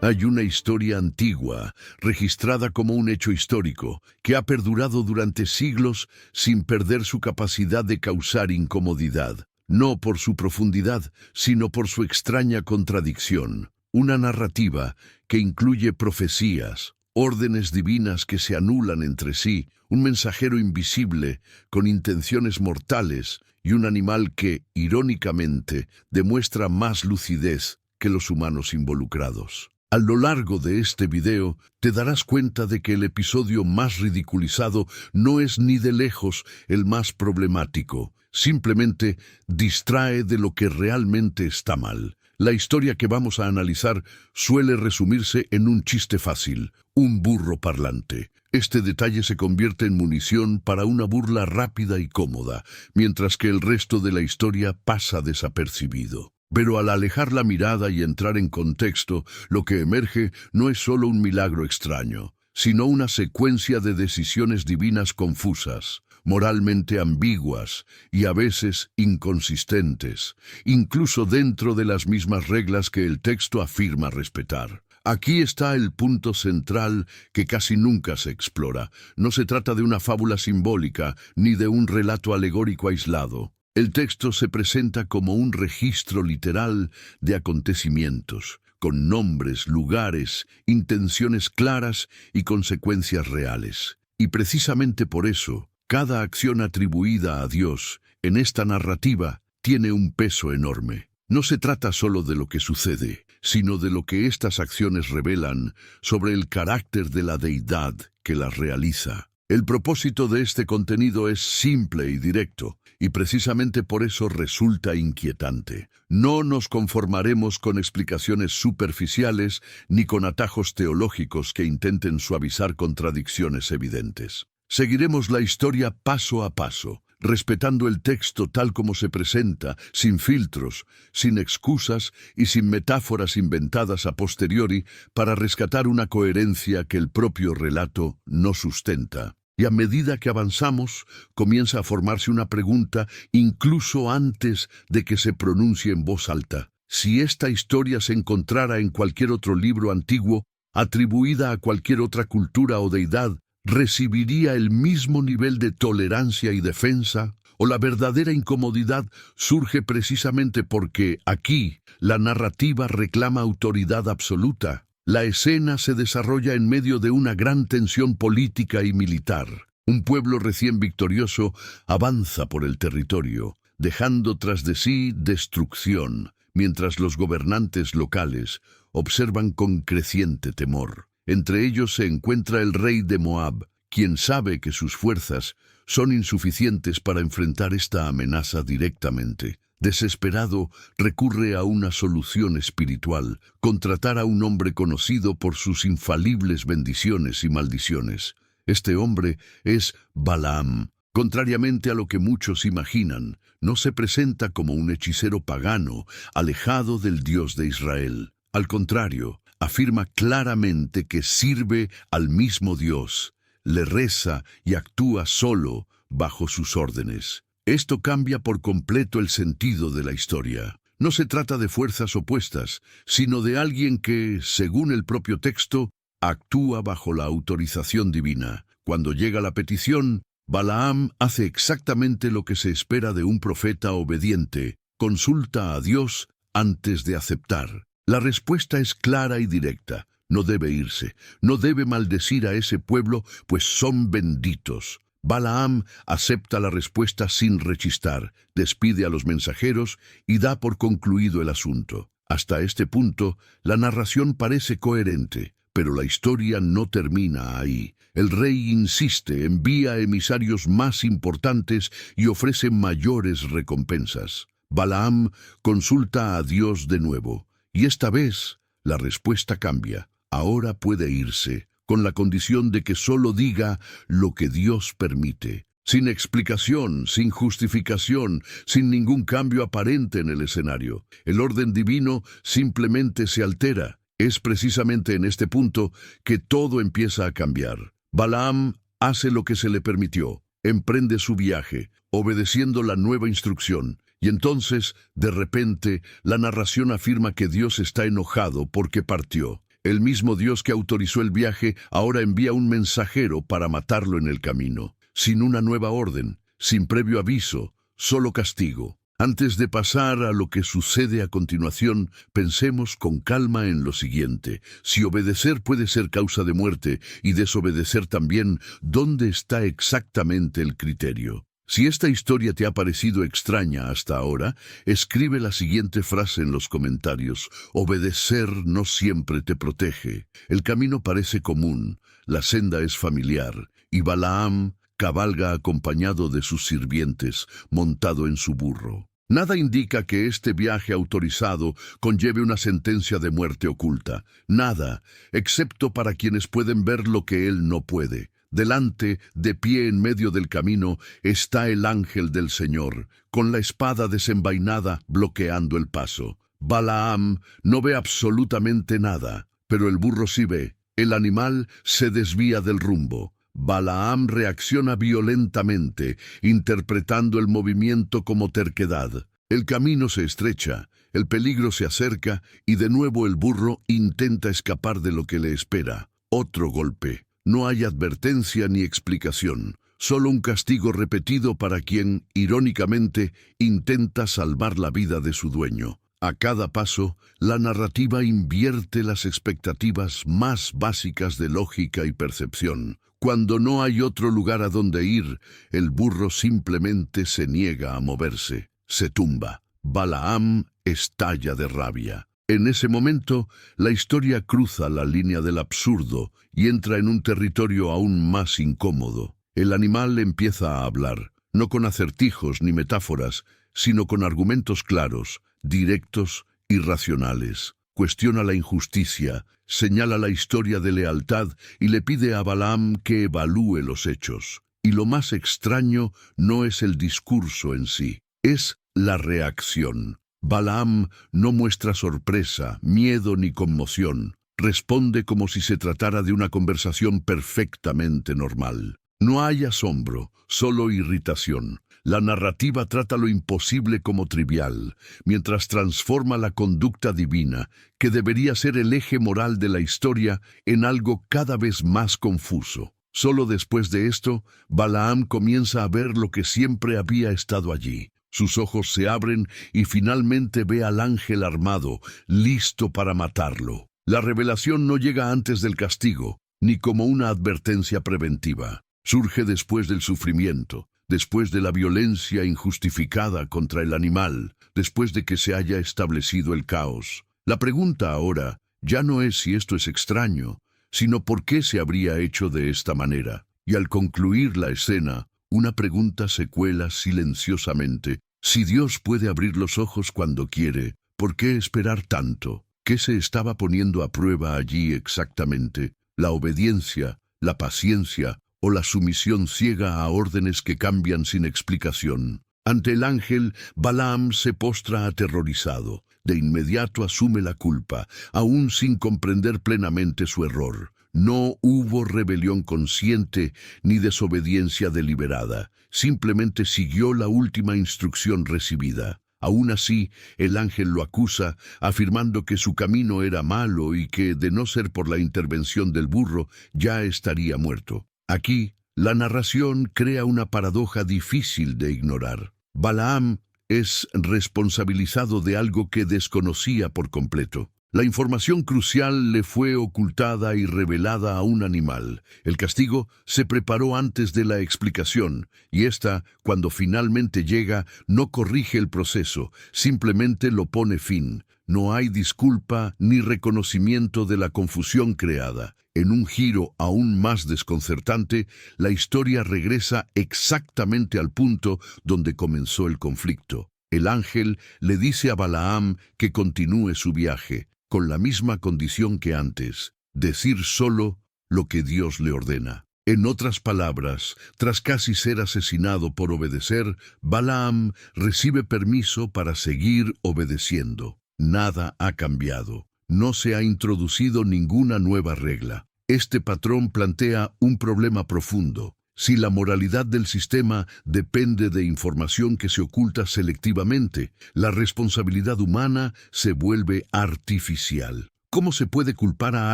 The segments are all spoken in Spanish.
Hay una historia antigua, registrada como un hecho histórico, que ha perdurado durante siglos sin perder su capacidad de causar incomodidad, no por su profundidad, sino por su extraña contradicción. Una narrativa que incluye profecías, órdenes divinas que se anulan entre sí, un mensajero invisible con intenciones mortales y un animal que, irónicamente, demuestra más lucidez que los humanos involucrados. A lo largo de este video te darás cuenta de que el episodio más ridiculizado no es ni de lejos el más problemático, simplemente distrae de lo que realmente está mal. La historia que vamos a analizar suele resumirse en un chiste fácil, un burro parlante. Este detalle se convierte en munición para una burla rápida y cómoda, mientras que el resto de la historia pasa desapercibido. Pero al alejar la mirada y entrar en contexto, lo que emerge no es solo un milagro extraño, sino una secuencia de decisiones divinas confusas, moralmente ambiguas y a veces inconsistentes, incluso dentro de las mismas reglas que el texto afirma respetar. Aquí está el punto central que casi nunca se explora. No se trata de una fábula simbólica ni de un relato alegórico aislado. El texto se presenta como un registro literal de acontecimientos, con nombres, lugares, intenciones claras y consecuencias reales. Y precisamente por eso, cada acción atribuida a Dios en esta narrativa tiene un peso enorme. No se trata solo de lo que sucede, sino de lo que estas acciones revelan sobre el carácter de la deidad que las realiza. El propósito de este contenido es simple y directo, y precisamente por eso resulta inquietante. No nos conformaremos con explicaciones superficiales ni con atajos teológicos que intenten suavizar contradicciones evidentes. Seguiremos la historia paso a paso, respetando el texto tal como se presenta, sin filtros, sin excusas y sin metáforas inventadas a posteriori para rescatar una coherencia que el propio relato no sustenta. Y a medida que avanzamos, comienza a formarse una pregunta incluso antes de que se pronuncie en voz alta. Si esta historia se encontrara en cualquier otro libro antiguo, atribuida a cualquier otra cultura o deidad, ¿recibiría el mismo nivel de tolerancia y defensa? ¿O la verdadera incomodidad surge precisamente porque aquí la narrativa reclama autoridad absoluta? La escena se desarrolla en medio de una gran tensión política y militar. Un pueblo recién victorioso avanza por el territorio, dejando tras de sí destrucción, mientras los gobernantes locales observan con creciente temor. Entre ellos se encuentra el rey de Moab, quien sabe que sus fuerzas son insuficientes para enfrentar esta amenaza directamente. Desesperado, recurre a una solución espiritual, contratar a un hombre conocido por sus infalibles bendiciones y maldiciones. Este hombre es Balaam. Contrariamente a lo que muchos imaginan, no se presenta como un hechicero pagano, alejado del Dios de Israel. Al contrario, afirma claramente que sirve al mismo Dios, le reza y actúa solo bajo sus órdenes. Esto cambia por completo el sentido de la historia. No se trata de fuerzas opuestas, sino de alguien que, según el propio texto, actúa bajo la autorización divina. Cuando llega la petición, Balaam hace exactamente lo que se espera de un profeta obediente: consulta a Dios antes de aceptar. La respuesta es clara y directa. No debe irse, no debe maldecir a ese pueblo, pues son benditos. Balaam acepta la respuesta sin rechistar, despide a los mensajeros y da por concluido el asunto. Hasta este punto, la narración parece coherente, pero la historia no termina ahí. El rey insiste, envía emisarios más importantes y ofrece mayores recompensas. Balaam consulta a Dios de nuevo, y esta vez la respuesta cambia. Ahora puede irse, con la condición de que solo diga lo que Dios permite, sin explicación, sin justificación, sin ningún cambio aparente en el escenario. El orden divino simplemente se altera. Es precisamente en este punto que todo empieza a cambiar. Balaam hace lo que se le permitió, emprende su viaje, obedeciendo la nueva instrucción, y entonces, de repente, la narración afirma que Dios está enojado porque partió. El mismo Dios que autorizó el viaje ahora envía un mensajero para matarlo en el camino, sin una nueva orden, sin previo aviso, solo castigo. Antes de pasar a lo que sucede a continuación, pensemos con calma en lo siguiente. Si obedecer puede ser causa de muerte y desobedecer también, ¿dónde está exactamente el criterio? Si esta historia te ha parecido extraña hasta ahora, escribe la siguiente frase en los comentarios. Obedecer no siempre te protege. El camino parece común, la senda es familiar, y Balaam cabalga acompañado de sus sirvientes, montado en su burro. Nada indica que este viaje autorizado conlleve una sentencia de muerte oculta. Nada, excepto para quienes pueden ver lo que él no puede. Delante, de pie en medio del camino, está el ángel del Señor, con la espada desenvainada bloqueando el paso. Balaam no ve absolutamente nada, pero el burro sí ve. El animal se desvía del rumbo. Balaam reacciona violentamente, interpretando el movimiento como terquedad. El camino se estrecha, el peligro se acerca y de nuevo el burro intenta escapar de lo que le espera. Otro golpe. No hay advertencia ni explicación, solo un castigo repetido para quien, irónicamente, intenta salvar la vida de su dueño. A cada paso, la narrativa invierte las expectativas más básicas de lógica y percepción. Cuando no hay otro lugar a donde ir, el burro simplemente se niega a moverse, se tumba. Balaam estalla de rabia. En ese momento, la historia cruza la línea del absurdo y entra en un territorio aún más incómodo. El animal empieza a hablar, no con acertijos ni metáforas, sino con argumentos claros, directos y racionales. Cuestiona la injusticia, señala la historia de lealtad y le pide a Balaam que evalúe los hechos. Y lo más extraño no es el discurso en sí, es la reacción. Balaam no muestra sorpresa, miedo ni conmoción. Responde como si se tratara de una conversación perfectamente normal. No hay asombro, solo irritación. La narrativa trata lo imposible como trivial, mientras transforma la conducta divina, que debería ser el eje moral de la historia, en algo cada vez más confuso. Solo después de esto, Balaam comienza a ver lo que siempre había estado allí. Sus ojos se abren y finalmente ve al ángel armado, listo para matarlo. La revelación no llega antes del castigo, ni como una advertencia preventiva. Surge después del sufrimiento, después de la violencia injustificada contra el animal, después de que se haya establecido el caos. La pregunta ahora ya no es si esto es extraño, sino por qué se habría hecho de esta manera. Y al concluir la escena, una pregunta se cuela silenciosamente. Si Dios puede abrir los ojos cuando quiere, ¿por qué esperar tanto? ¿Qué se estaba poniendo a prueba allí exactamente? ¿La obediencia, la paciencia o la sumisión ciega a órdenes que cambian sin explicación? Ante el ángel, Balaam se postra aterrorizado. De inmediato asume la culpa, aún sin comprender plenamente su error. No hubo rebelión consciente ni desobediencia deliberada. Simplemente siguió la última instrucción recibida. Aún así, el ángel lo acusa, afirmando que su camino era malo y que, de no ser por la intervención del burro, ya estaría muerto. Aquí, la narración crea una paradoja difícil de ignorar. Balaam es responsabilizado de algo que desconocía por completo. La información crucial le fue ocultada y revelada a un animal. El castigo se preparó antes de la explicación, y ésta, cuando finalmente llega, no corrige el proceso, simplemente lo pone fin. No hay disculpa ni reconocimiento de la confusión creada. En un giro aún más desconcertante, la historia regresa exactamente al punto donde comenzó el conflicto. El ángel le dice a Balaam que continúe su viaje, con la misma condición que antes, decir solo lo que Dios le ordena. En otras palabras, tras casi ser asesinado por obedecer, Balaam recibe permiso para seguir obedeciendo. Nada ha cambiado. No se ha introducido ninguna nueva regla. Este patrón plantea un problema profundo. Si la moralidad del sistema depende de información que se oculta selectivamente, la responsabilidad humana se vuelve artificial. ¿Cómo se puede culpar a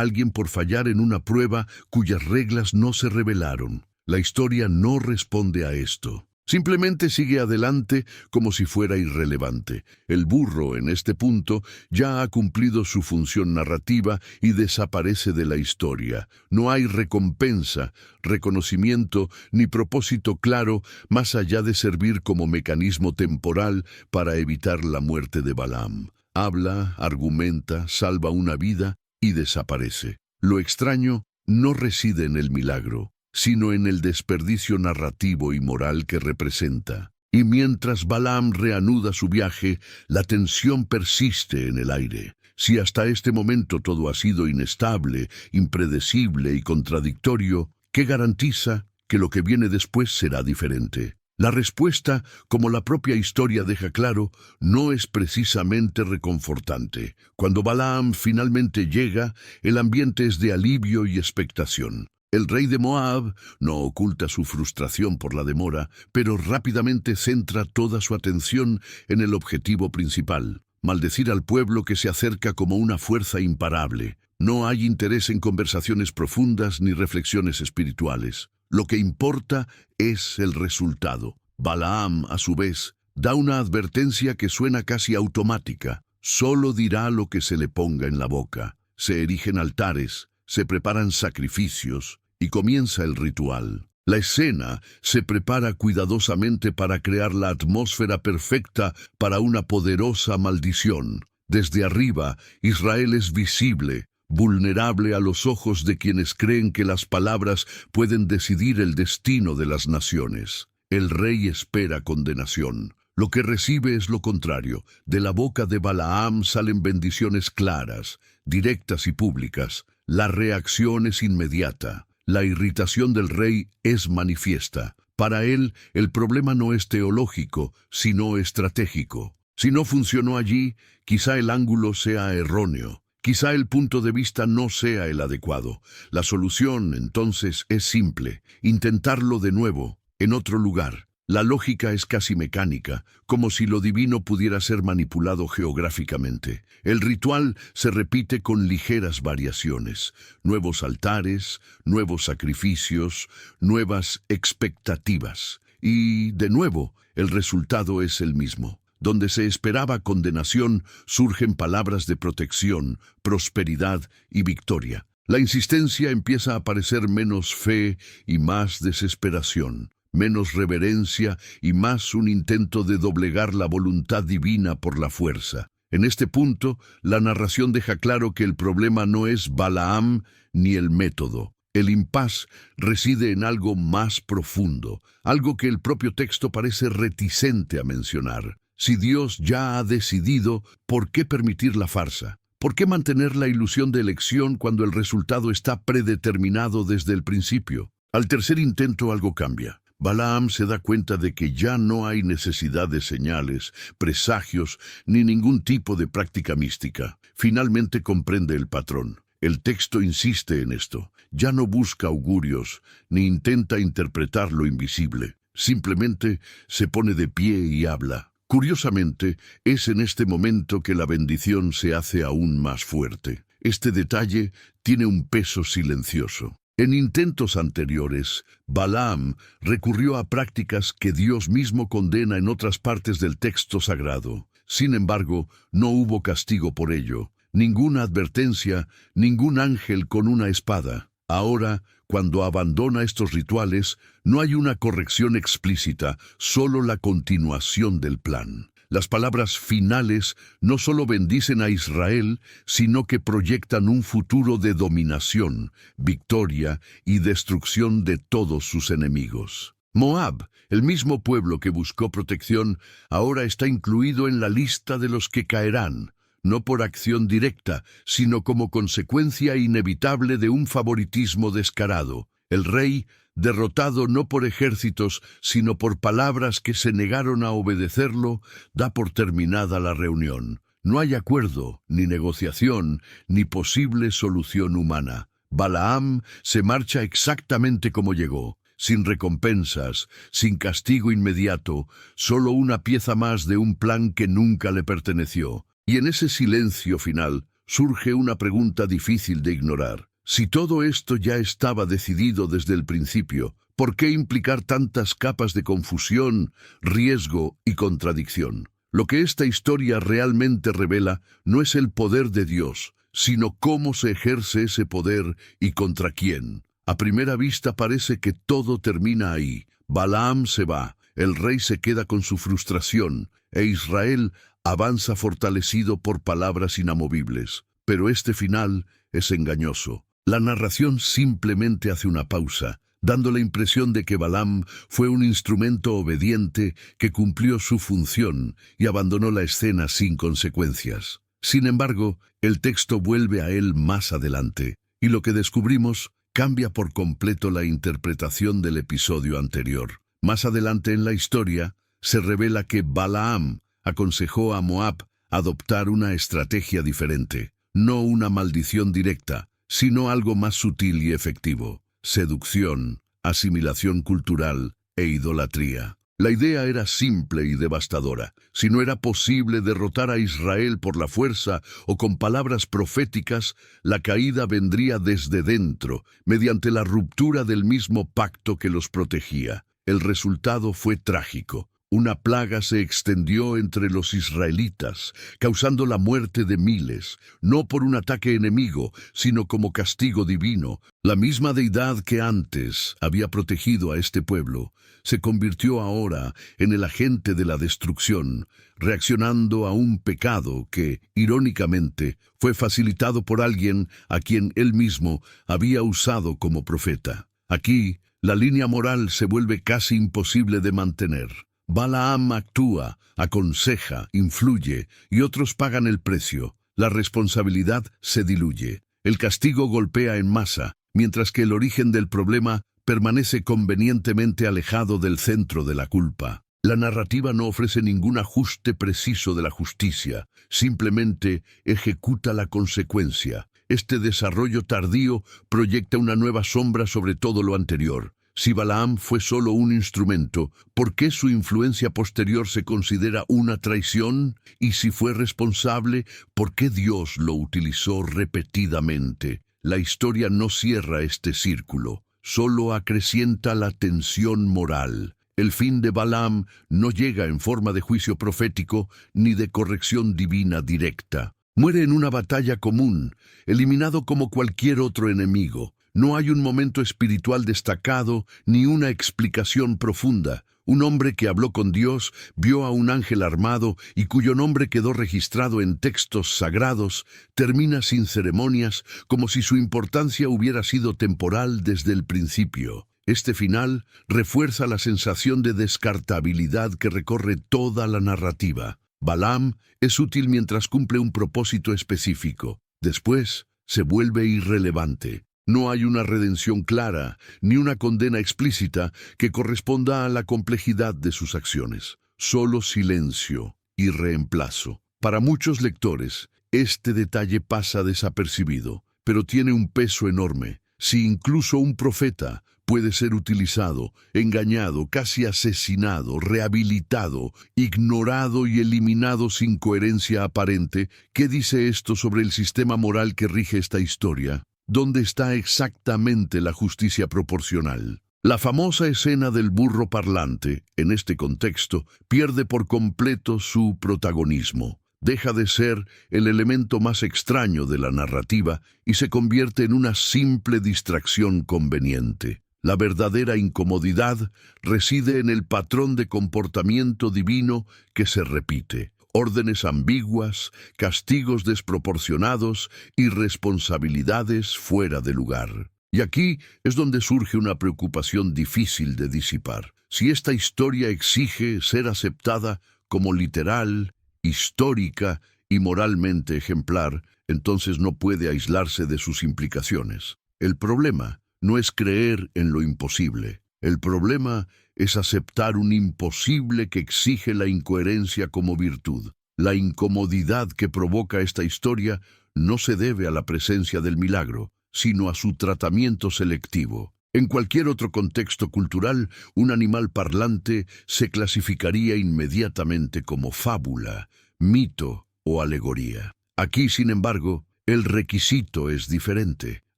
alguien por fallar en una prueba cuyas reglas no se revelaron? La historia no responde a esto. Simplemente sigue adelante como si fuera irrelevante. El burro, en este punto, ya ha cumplido su función narrativa y desaparece de la historia. No hay recompensa, reconocimiento ni propósito claro más allá de servir como mecanismo temporal para evitar la muerte de Balaam. Habla, argumenta, salva una vida y desaparece. Lo extraño no reside en el milagro, sino en el desperdicio narrativo y moral que representa. Y mientras Balaam reanuda su viaje, la tensión persiste en el aire. Si hasta este momento todo ha sido inestable, impredecible y contradictorio, ¿qué garantiza que lo que viene después será diferente? La respuesta, como la propia historia deja claro, no es precisamente reconfortante. Cuando Balaam finalmente llega, el ambiente es de alivio y expectación. El rey de Moab no oculta su frustración por la demora, pero rápidamente centra toda su atención en el objetivo principal: maldecir al pueblo que se acerca como una fuerza imparable. No hay interés en conversaciones profundas ni reflexiones espirituales. Lo que importa es el resultado. Balaam, a su vez, da una advertencia que suena casi automática. Solo dirá lo que se le ponga en la boca. Se erigen altares, se preparan sacrificios y comienza el ritual. La escena se prepara cuidadosamente para crear la atmósfera perfecta para una poderosa maldición. Desde arriba, Israel es visible, vulnerable a los ojos de quienes creen que las palabras pueden decidir el destino de las naciones. El rey espera condenación. Lo que recibe es lo contrario. De la boca de Balaam salen bendiciones claras, directas y públicas. La reacción es inmediata. La irritación del rey es manifiesta. Para él, el problema no es teológico, sino estratégico. Si no funcionó allí, quizá el ángulo sea erróneo. Quizá el punto de vista no sea el adecuado. La solución, entonces, es simple: intentarlo de nuevo, en otro lugar. La lógica es casi mecánica, como si lo divino pudiera ser manipulado geográficamente. El ritual se repite con ligeras variaciones: nuevos altares, nuevos sacrificios, nuevas expectativas. Y, de nuevo, el resultado es el mismo. Donde se esperaba condenación, surgen palabras de protección, prosperidad y victoria. La insistencia empieza a parecer menos fe y más desesperación, menos reverencia y más un intento de doblegar la voluntad divina por la fuerza. En este punto, la narración deja claro que el problema no es Balaam ni el método. El impas reside en algo más profundo, algo que el propio texto parece reticente a mencionar. Si Dios ya ha decidido, ¿por qué permitir la farsa? ¿Por qué mantener la ilusión de elección cuando el resultado está predeterminado desde el principio? Al tercer intento algo cambia. Balaam se da cuenta de que ya no hay necesidad de señales, presagios, ni ningún tipo de práctica mística. Finalmente comprende el patrón. El texto insiste en esto. Ya no busca augurios, ni intenta interpretar lo invisible. Simplemente se pone de pie y habla. Curiosamente, es en este momento que la bendición se hace aún más fuerte. Este detalle tiene un peso silencioso. En intentos anteriores, Balaam recurrió a prácticas que Dios mismo condena en otras partes del texto sagrado. Sin embargo, no hubo castigo por ello, ninguna advertencia, ningún ángel con una espada. Ahora, cuando abandona estos rituales, no hay una corrección explícita, solo la continuación del plan. Las palabras finales no solo bendicen a Israel, sino que proyectan un futuro de dominación, victoria y destrucción de todos sus enemigos. Moab, el mismo pueblo que buscó protección, ahora está incluido en la lista de los que caerán, no por acción directa, sino como consecuencia inevitable de un favoritismo descarado. El rey, derrotado no por ejércitos, sino por palabras que se negaron a obedecerlo, da por terminada la reunión. No hay acuerdo, ni negociación, ni posible solución humana. Balaam se marcha exactamente como llegó, sin recompensas, sin castigo inmediato, solo una pieza más de un plan que nunca le perteneció. Y en ese silencio final, surge una pregunta difícil de ignorar. Si todo esto ya estaba decidido desde el principio, ¿por qué implicar tantas capas de confusión, riesgo y contradicción? Lo que esta historia realmente revela no es el poder de Dios, sino cómo se ejerce ese poder y contra quién. A primera vista parece que todo termina ahí. Balaam se va, el rey se queda con su frustración, e Israel avanza fortalecido por palabras inamovibles. Pero este final es engañoso. La narración simplemente hace una pausa, dando la impresión de que Balaam fue un instrumento obediente que cumplió su función y abandonó la escena sin consecuencias. Sin embargo, el texto vuelve a él más adelante, y lo que descubrimos cambia por completo la interpretación del episodio anterior. Más adelante en la historia, se revela que Balaam aconsejó a Moab adoptar una estrategia diferente, no una maldición directa, sino algo más sutil y efectivo: seducción, asimilación cultural e idolatría. La idea era simple y devastadora. Si no era posible derrotar a Israel por la fuerza o con palabras proféticas, la caída vendría desde dentro, mediante la ruptura del mismo pacto que los protegía. El resultado fue trágico. Una plaga se extendió entre los israelitas, causando la muerte de miles, no por un ataque enemigo, sino como castigo divino. La misma deidad que antes había protegido a este pueblo se convirtió ahora en el agente de la destrucción, reaccionando a un pecado que, irónicamente, fue facilitado por alguien a quien él mismo había usado como profeta. Aquí, la línea moral se vuelve casi imposible de mantener. Balaam actúa, aconseja, influye, y otros pagan el precio. La responsabilidad se diluye. El castigo golpea en masa, mientras que el origen del problema permanece convenientemente alejado del centro de la culpa. La narrativa no ofrece ningún ajuste preciso de la justicia, simplemente ejecuta la consecuencia. Este desarrollo tardío proyecta una nueva sombra sobre todo lo anterior. Si Balaam fue solo un instrumento, ¿por qué su influencia posterior se considera una traición? Y si fue responsable, ¿por qué Dios lo utilizó repetidamente? La historia no cierra este círculo, solo acrecienta la tensión moral. El fin de Balaam no llega en forma de juicio profético ni de corrección divina directa. Muere en una batalla común, eliminado como cualquier otro enemigo. No hay un momento espiritual destacado ni una explicación profunda. Un hombre que habló con Dios, vio a un ángel armado y cuyo nombre quedó registrado en textos sagrados, termina sin ceremonias, como si su importancia hubiera sido temporal desde el principio. Este final refuerza la sensación de descartabilidad que recorre toda la narrativa. Balaam es útil mientras cumple un propósito específico. Después, se vuelve irrelevante. No hay una redención clara, ni una condena explícita que corresponda a la complejidad de sus acciones. Solo silencio y reemplazo. Para muchos lectores, este detalle pasa desapercibido, pero tiene un peso enorme. Si incluso un profeta puede ser utilizado, engañado, casi asesinado, rehabilitado, ignorado y eliminado sin coherencia aparente, ¿qué dice esto sobre el sistema moral que rige esta historia? ¿Dónde está exactamente la justicia proporcional? La famosa escena del burro parlante, en este contexto, pierde por completo su protagonismo. Deja de ser el elemento más extraño de la narrativa y se convierte en una simple distracción conveniente. La verdadera incomodidad reside en el patrón de comportamiento divino que se repite. Órdenes ambiguas, castigos desproporcionados y responsabilidades fuera de lugar. Y aquí es donde surge una preocupación difícil de disipar. Si esta historia exige ser aceptada como literal, histórica y moralmente ejemplar, entonces no puede aislarse de sus implicaciones. El problema no es creer en lo imposible. El problema es aceptar un imposible que exige la incoherencia como virtud. La incomodidad que provoca esta historia no se debe a la presencia del milagro, sino a su tratamiento selectivo. En cualquier otro contexto cultural, un animal parlante se clasificaría inmediatamente como fábula, mito o alegoría. Aquí, sin embargo, El requisito es diferente.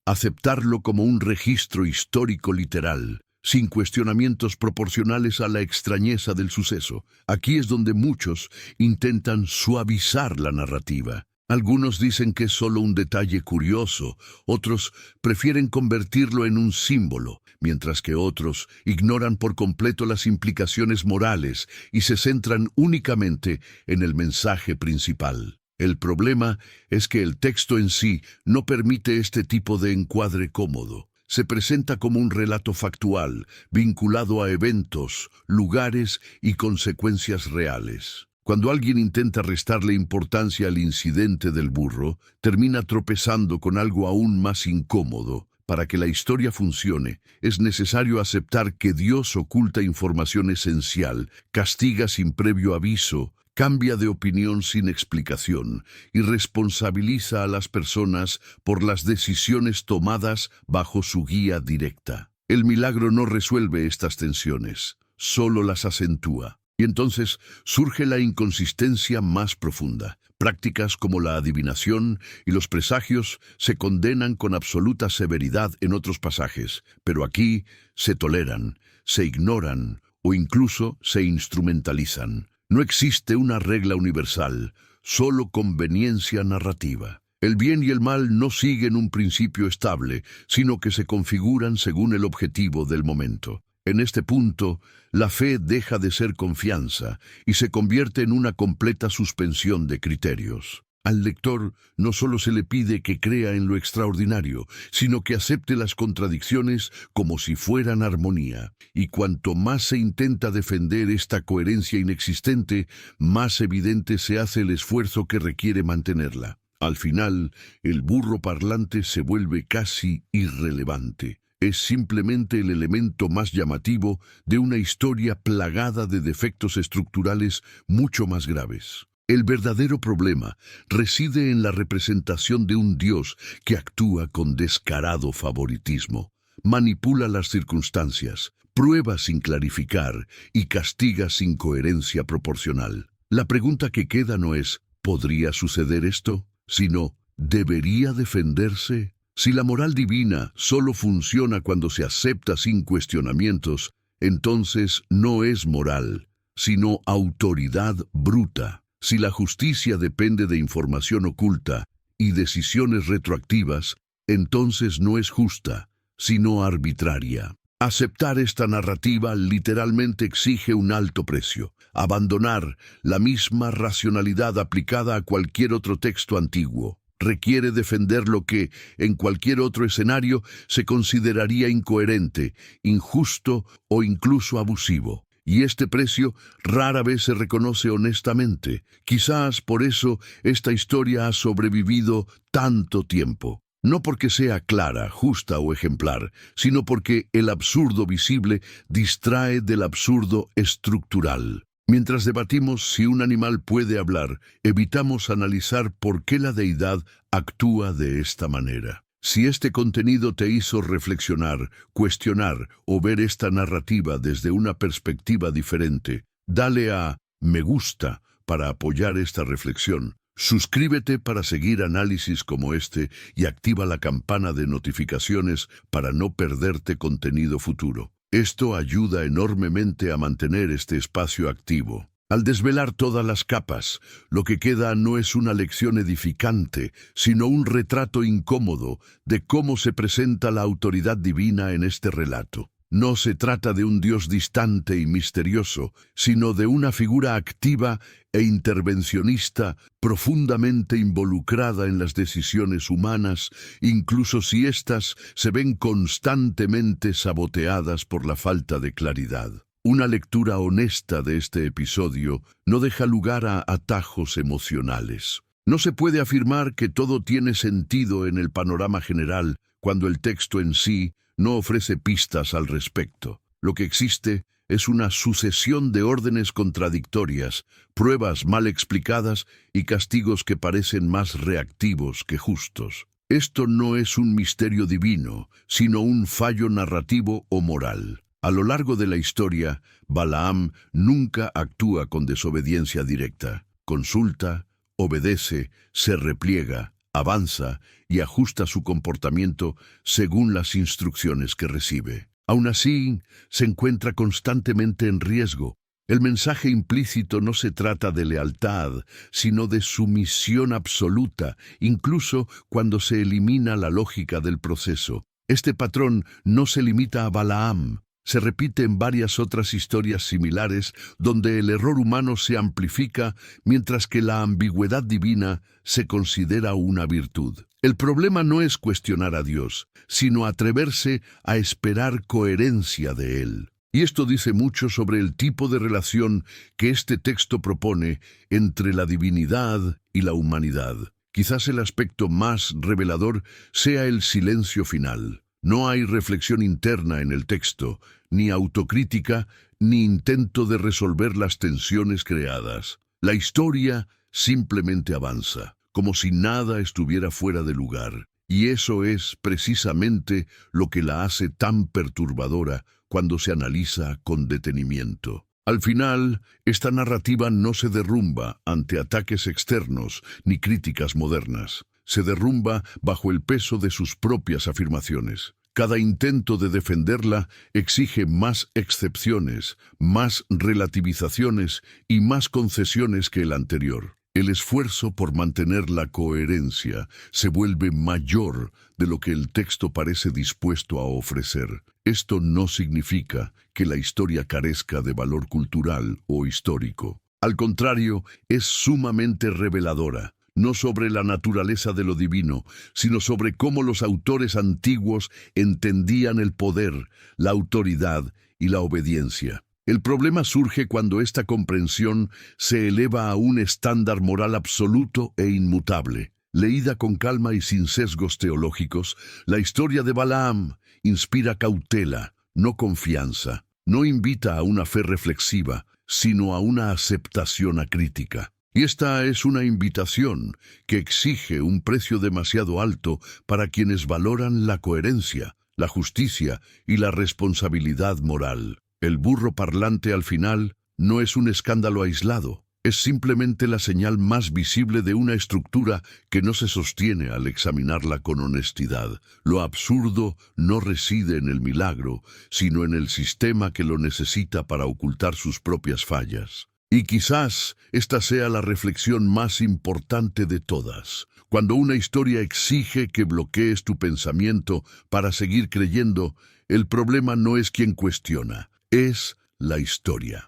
Aceptarlo como un registro histórico literal, sin cuestionamientos proporcionales a la extrañeza del suceso. Aquí es donde muchos intentan suavizar la narrativa. Algunos dicen que es solo un detalle curioso, otros prefieren convertirlo en un símbolo, mientras que otros ignoran por completo las implicaciones morales y se centran únicamente en el mensaje principal. El problema es que el texto en sí no permite este tipo de encuadre cómodo. Se presenta como un relato factual, vinculado a eventos, lugares y consecuencias reales. Cuando alguien intenta restarle importancia al incidente del burro, termina tropezando con algo aún más incómodo. Para que la historia funcione, es necesario aceptar que Dios oculta información esencial, castiga sin previo aviso, cambia de opinión sin explicación y responsabiliza a las personas por las decisiones tomadas bajo su guía directa. El milagro no resuelve estas tensiones, solo las acentúa. Y entonces surge la inconsistencia más profunda. Prácticas como la adivinación y los presagios se condenan con absoluta severidad en otros pasajes, pero aquí se toleran, se ignoran o incluso se instrumentalizan. No existe una regla universal, solo conveniencia narrativa. El bien y el mal no siguen un principio estable, sino que se configuran según el objetivo del momento. En este punto, la fe deja de ser confianza y se convierte en una completa suspensión de criterios. Al lector no solo se le pide que crea en lo extraordinario, sino que acepte las contradicciones como si fueran armonía. Y cuanto más se intenta defender esta coherencia inexistente, más evidente se hace el esfuerzo que requiere mantenerla. Al final, el burro parlante se vuelve casi irrelevante. Es simplemente el elemento más llamativo de una historia plagada de defectos estructurales mucho más graves. El verdadero problema reside en la representación de un Dios que actúa con descarado favoritismo, manipula las circunstancias, prueba sin clarificar y castiga sin coherencia proporcional. La pregunta que queda no es ¿podría suceder esto?, sino ¿debería defenderse? Si la moral divina solo funciona cuando se acepta sin cuestionamientos, entonces no es moral, sino autoridad bruta. Si la justicia depende de información oculta y decisiones retroactivas, entonces no es justa, sino arbitraria. Aceptar esta narrativa literalmente exige un alto precio. Abandonar la misma racionalidad aplicada a cualquier otro texto antiguo requiere defender lo que, en cualquier otro escenario, se consideraría incoherente, injusto o incluso abusivo. Y este precio rara vez se reconoce honestamente. Quizás por eso esta historia ha sobrevivido tanto tiempo. No porque sea clara, justa o ejemplar, sino porque el absurdo visible distrae del absurdo estructural. Mientras debatimos si un animal puede hablar, evitamos analizar por qué la deidad actúa de esta manera. Si este contenido te hizo reflexionar, cuestionar o ver esta narrativa desde una perspectiva diferente, dale a me gusta para apoyar esta reflexión. Suscríbete para seguir análisis como este y activa la campana de notificaciones para no perderte contenido futuro. Esto ayuda enormemente a mantener este espacio activo. Al desvelar todas las capas, lo que queda no es una lección edificante, sino un retrato incómodo de cómo se presenta la autoridad divina en este relato. No se trata de un Dios distante y misterioso, sino de una figura activa e intervencionista profundamente involucrada en las decisiones humanas, incluso si éstas se ven constantemente saboteadas por la falta de claridad. Una lectura honesta de este episodio no deja lugar a atajos emocionales. No se puede afirmar que todo tiene sentido en el panorama general cuando el texto en sí no ofrece pistas al respecto. Lo que existe es una sucesión de órdenes contradictorias, pruebas mal explicadas y castigos que parecen más reactivos que justos. Esto no es un misterio divino, sino un fallo narrativo o moral. A lo largo de la historia, Balaam nunca actúa con desobediencia directa. Consulta, obedece, se repliega, avanza y ajusta su comportamiento según las instrucciones que recibe. Aún así, se encuentra constantemente en riesgo. El mensaje implícito no se trata de lealtad, sino de sumisión absoluta, incluso cuando se elimina la lógica del proceso. Este patrón no se limita a Balaam. Se repite en varias otras historias similares donde el error humano se amplifica mientras que la ambigüedad divina se considera una virtud. El problema no es cuestionar a Dios, sino atreverse a esperar coherencia de Él. Y esto dice mucho sobre el tipo de relación que este texto propone entre la divinidad y la humanidad. Quizás el aspecto más revelador sea el silencio final. No hay reflexión interna en el texto, ni autocrítica, ni intento de resolver las tensiones creadas. La historia simplemente avanza, como si nada estuviera fuera de lugar. Y eso es precisamente lo que la hace tan perturbadora cuando se analiza con detenimiento. Al final, esta narrativa no se derrumba ante ataques externos ni críticas modernas. Se derrumba bajo el peso de sus propias afirmaciones. Cada intento de defenderla exige más excepciones, más relativizaciones y más concesiones que el anterior. El esfuerzo por mantener la coherencia se vuelve mayor de lo que el texto parece dispuesto a ofrecer. Esto no significa que la historia carezca de valor cultural o histórico. Al contrario, es sumamente reveladora, no sobre la naturaleza de lo divino, sino sobre cómo los autores antiguos entendían el poder, la autoridad y la obediencia. El problema surge cuando esta comprensión se eleva a un estándar moral absoluto e inmutable. Leída con calma y sin sesgos teológicos, la historia de Balaam inspira cautela, no confianza. No invita a una fe reflexiva, sino a una aceptación acrítica. Y esta es una invitación que exige un precio demasiado alto para quienes valoran la coherencia, la justicia y la responsabilidad moral. El burro parlante al final no es un escándalo aislado, es simplemente la señal más visible de una estructura que no se sostiene al examinarla con honestidad. Lo absurdo no reside en el milagro, sino en el sistema que lo necesita para ocultar sus propias fallas. Y quizás esta sea la reflexión más importante de todas. Cuando una historia exige que bloquees tu pensamiento para seguir creyendo, el problema no es quien cuestiona, es la historia.